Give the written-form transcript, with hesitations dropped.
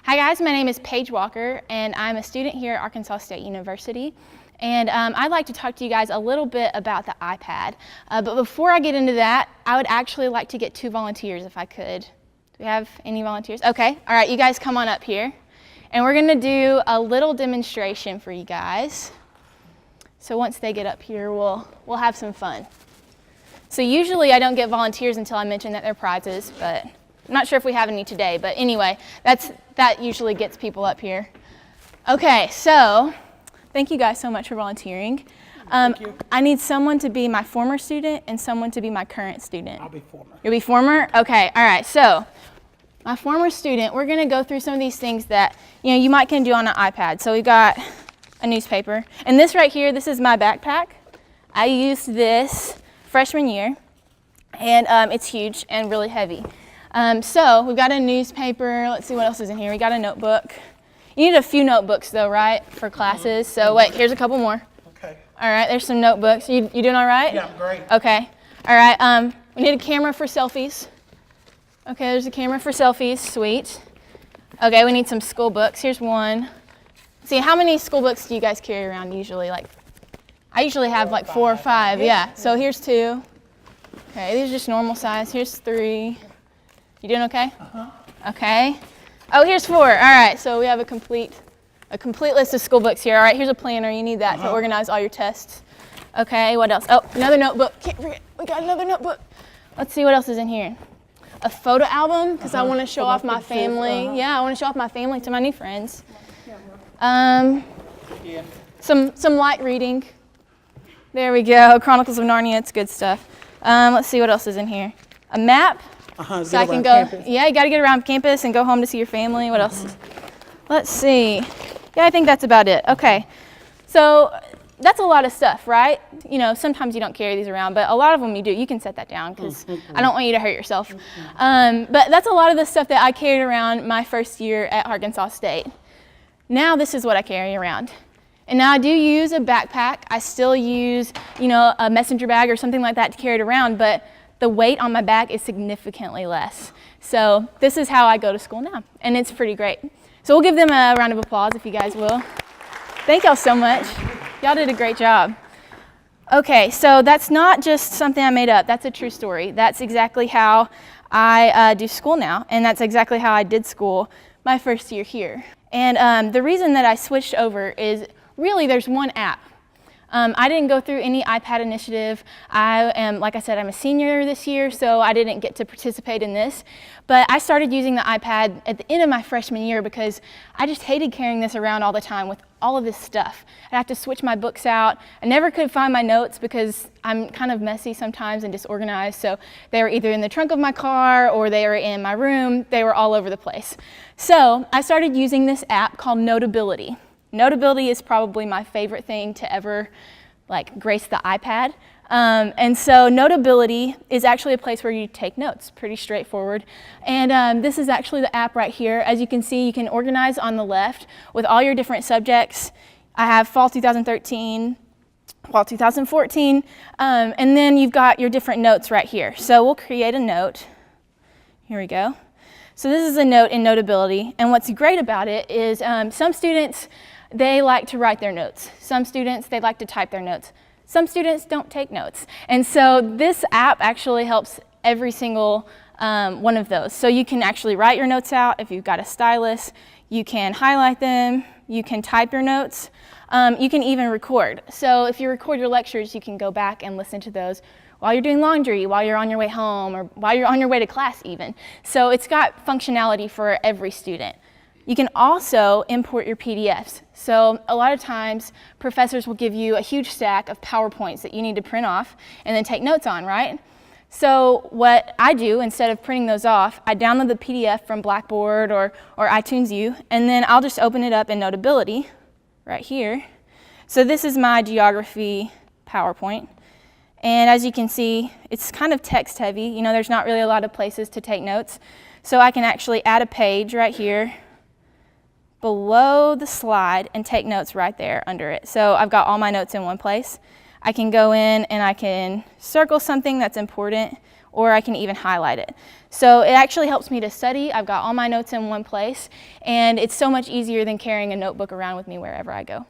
Hi guys, my name is Paige Walker and I'm a student here at Arkansas State University. And I'd like to talk to you guys a little bit about the iPad. But before I get into that, I would actually like to get 2 volunteers if I could. Do we have any volunteers? Okay, all right, you guys come on up here. And we're gonna do a little demonstration for you guys. So once they get up here, we'll have some fun. So usually I don't get volunteers until I mention that they're prizes, but I'm not sure if we have any today, but anyway, that usually gets people up here. Okay, so thank you guys so much for volunteering. Thank you. I need someone to be my former student and someone to be my current student. I'll be former. You'll be former? Okay, all right, so my former student, we're gonna go through some of these things that you might can do on an iPad. So we've got a newspaper, and this right here, this is my backpack. I used this freshman year, and it's huge and really heavy. So we've got a newspaper. Let's see what else is in here. We got a notebook. You need a few notebooks though, right, for classes? So wait, here's a couple more. Okay. All right, there's some notebooks. You doing all right? Yeah, great. Okay. All right, we need a camera for selfies. Okay, there's a camera for selfies, sweet. Okay, we need some school books. Here's one. See, how many school books do you guys carry around usually? Like, I usually have like 4 or 5, yeah. So here's 2. Okay, these are just normal size. Here's 3. You doing okay? Uh-huh. Okay. Oh, here's 4. All right, so we have a complete list of school books here. All right, here's a planner. You need that to organize all your tests. Okay, what else? Oh, another notebook. Can't forget, we got another notebook. Let's see what else is in here. A photo album, because I want to show off my family. Yeah, I want to show off my family to my new friends. Some light reading. There we go. Chronicles of Narnia. It's good stuff. Let's see what else is in here. A map. So I can go, campus. Yeah, you got to get around campus and go home to see your family. What else? Let's see. Yeah, I think that's about it. Okay, so that's a lot of stuff, right? Sometimes you don't carry these around, but a lot of them you do. You can set that down because I don't want you to hurt yourself. But that's a lot of the stuff that I carried around my first year at Arkansas State. Now this is what I carry around. And now I do use a backpack. I still use, a messenger bag or something like that to carry it around, but the weight on my back is significantly less. So this is how I go to school now, and it's pretty great. So we'll give them a round of applause if you guys will. Thank y'all so much. Y'all did a great job. Okay, so that's not just something I made up. That's a true story. That's exactly how I do school now, and that's exactly how I did school my first year here. And the reason that I switched over is really there's one app. I didn't go through any iPad initiative. Like I said, I'm a senior this year, so I didn't get to participate in this. But I started using the iPad at the end of my freshman year because I just hated carrying this around all the time with all of this stuff. I'd have to switch my books out. I never could find my notes because I'm kind of messy sometimes and disorganized. So they were either in the trunk of my car or they were in my room. They were all over the place. So I started using this app called Notability. Notability is probably my favorite thing to ever grace the iPad. And so Notability is actually a place where you take notes, pretty straightforward. And this is actually the app right here. As you can see, you can organize on the left with all your different subjects. I have fall 2013, fall 2014, and then you've got your different notes right here. So we'll create a note. Here we go. So this is a note in Notability, and what's great about it is some students, they like to write their notes. Some students, they like to type their notes. Some students don't take notes. And so this app actually helps every single one of those. So you can actually write your notes out if you've got a stylus. You can highlight them. You can type your notes. You can even record. So if you record your lectures, you can go back and listen to those while you're doing laundry, while you're on your way home, or while you're on your way to class even. So it's got functionality for every student. You can also import your PDFs. So a lot of times, professors will give you a huge stack of PowerPoints that you need to print off and then take notes on, right? So what I do, instead of printing those off, I download the PDF from Blackboard or iTunes U, and then I'll just open it up in Notability right here. So this is my geography PowerPoint. And as you can see, it's kind of text heavy. There's not really a lot of places to take notes. So I can actually add a page right here below the slide and take notes right there under it. So I've got all my notes in one place. I can go in and I can circle something that's important, or I can even highlight it. So it actually helps me to study. I've got all my notes in one place, and it's so much easier than carrying a notebook around with me wherever I go.